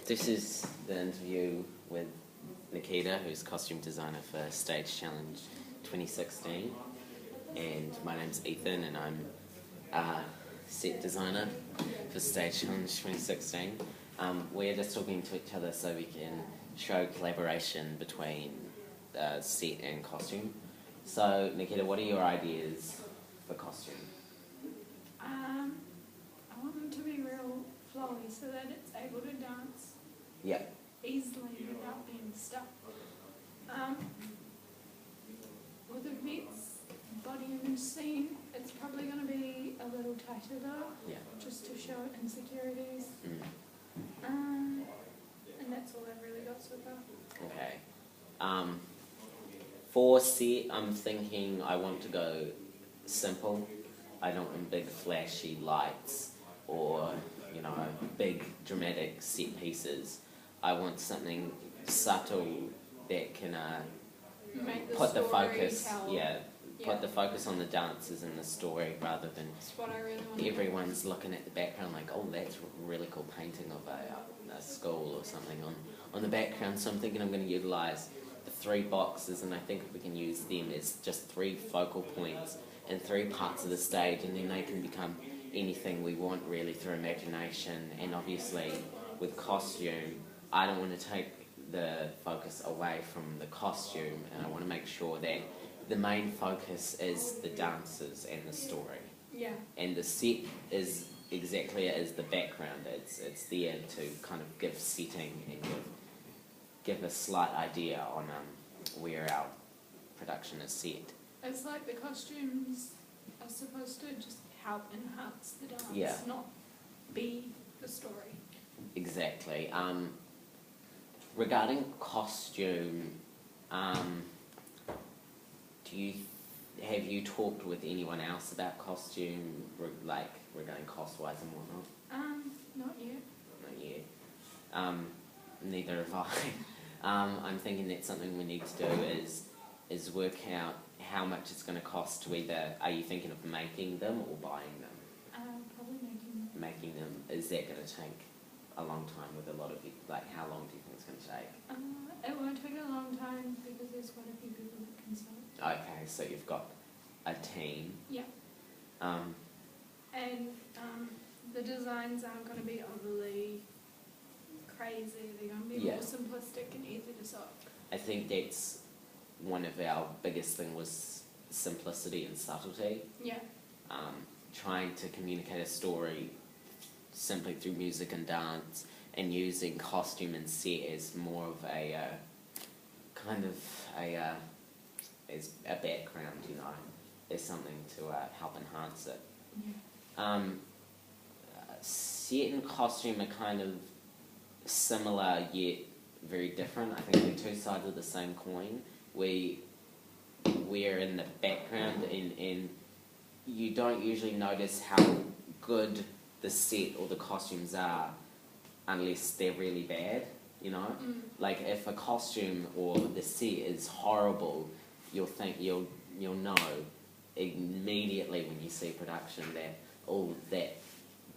This is the interview with Nikita, who's costume designer for Stage Challenge 2016, and my name's Ethan, and I'm set designer for Stage Challenge 2016. We're just talking to each other so we can show collaboration between set and costume. So, Nikita, what are your ideas for costume? I want them to be real flowy so that it's able to dance easily without being stuck. With a vet's body image scene, it's probably going to be a little tighter though, just to show insecurities. And that's all I've really got so far. Okay. For set, I'm thinking I want to go simple. I don't want big flashy lights or, big dramatic set pieces. I want something subtle that can put the focus, put the focus on the dancers and the story rather than everyone's looking at the background like, oh, that's a really cool painting of a school or something on the background. So I'm thinking I'm going to utilise the 3 boxes, and I think we can use them as just 3 focal points in 3 parts of the stage, and then they can become anything we want really through imagination. And obviously with costume, I don't want to take the focus away from the costume, and I want to make sure that the main focus is the dancers and the story. Yeah. And the set is exactly as the background. It's there to kind of give setting and give a slight idea on where our production is set. It's like the costumes are supposed to just help enhance the dance, not be the story. Exactly. Regarding costume, have you talked with anyone else about costume, regarding cost-wise and whatnot? Not yet. Not yet. Neither have I. I'm thinking that something we need to do is work out how much it's going to cost to either. Are you thinking of making them or buying them? Probably making them. Making them. Is that going to take a long time with a lot of you? How long do you think it's going to take? It won't take a long time because there's quite a few people that can sew. Okay, so you've got a team. Yeah. And the designs aren't going to be overly crazy. They're going to be more simplistic and easy to sew. I think that's one of our biggest thing was simplicity and subtlety. Yeah. Trying to communicate a story simply through music and dance, and using costume and set as more of a as a background, as something to help enhance it. Yeah. Set and costume are kind of similar yet very different. I think they're 2 sides of the same coin. We're in the background, and you don't usually notice how good the set or the costumes are unless they're really bad, Like if a costume or the set is horrible, you'll know immediately when you see production that that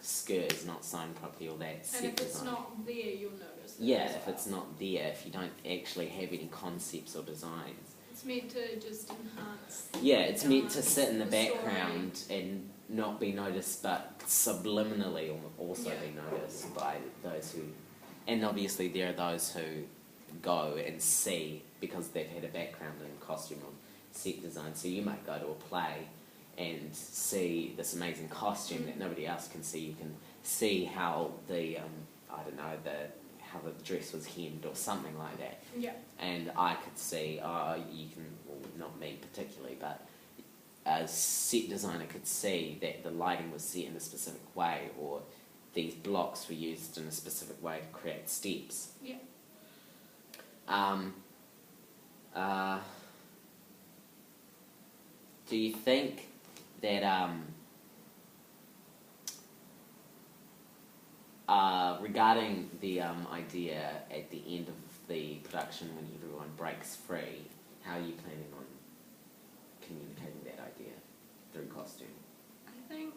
skirt is not sewn properly or that set And if it's design. not there, you'll notice that. Yeah, if it's not there, if you don't actually have any concepts or designs. It's meant to just enhance. Yeah, it's meant to sit in the story. background and not be noticed, but subliminally also be noticed by those who... And obviously there are those who go and see, because they've had a background in costume or set design. So you might go to a play and see this amazing costume that nobody else can see. You can see how the, how the dress was hemmed or something like that. Yeah. And I could see, not me particularly, but a set designer could see that the lighting was set in a specific way, or these blocks were used in a specific way to create steps. Yeah. Do you think that regarding the idea at the end of the production when everyone breaks free, how are you planning on communicating that idea through costume? I think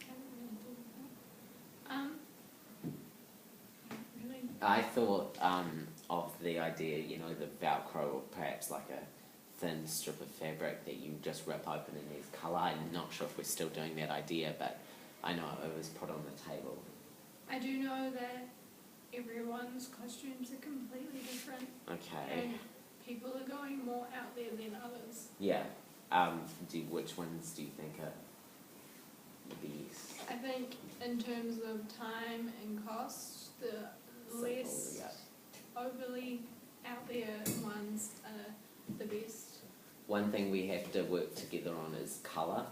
I haven't really thought of that. I thought of the idea, you know, the Velcro, or perhaps like a thin strip of fabric that you just rip open and there's colour. I'm not sure if we're still doing that idea, but I know it was put on the table. I do know that everyone's costumes are completely different. Okay. And people are going more out there than others. Yeah. Which ones do you think are the best? I think in terms of time and cost, the Simple, less yeah. overly out there ones are the best. One thing we have to work together on is colour.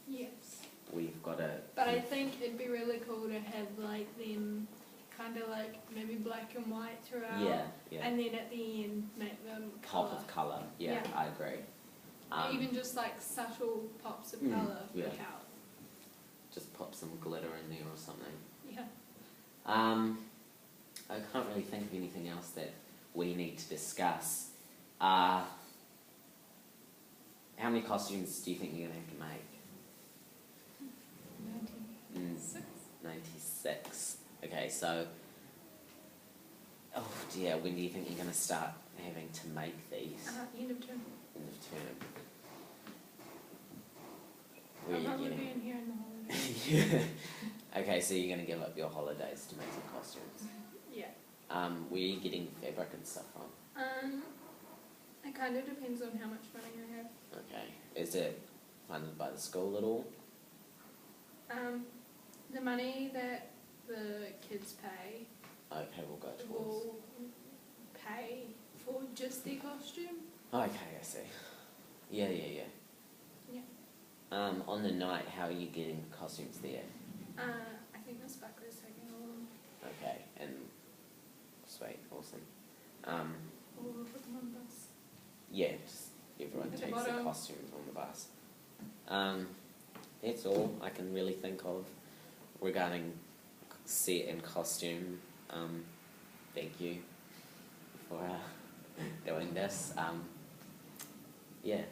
Yes. We've got to... But I think it'd be really cool to have like them kind of like maybe black and white throughout. Yeah, yeah. And then at the end make them Pop colour. of colour, yeah, Yeah. I agree. Even just like subtle pops of colour yeah. would help. Just pop some glitter in there or something. Yeah. I can't really think of anything else that we need to discuss. How many costumes do you think you're going to have to make? 96. 96. Okay, so... Oh dear, when do you think you're going to start having to make these? End of term. End of term. I'll Where are you probably getting... be in here in the holidays. Okay, so you're going to give up your holidays to make some costumes. Yeah. Where are you getting fabric and stuff from? It kind of depends on how much money I have. Okay. Is it funded by the school at all? The money that the kids pay Okay, we'll go towards... will pay for just their costume. Okay, I see. Yeah. Yeah. On the night, how are you getting the costumes there? I think Miss Buckley's taking all of them. Okay, and... Sweet, awesome. Or we'll put them on the bus. Yeah, just everyone At the takes their bottom. costumes on the bus. That's all I can really think of regarding set and costume. Thank you for doing this. Yeah.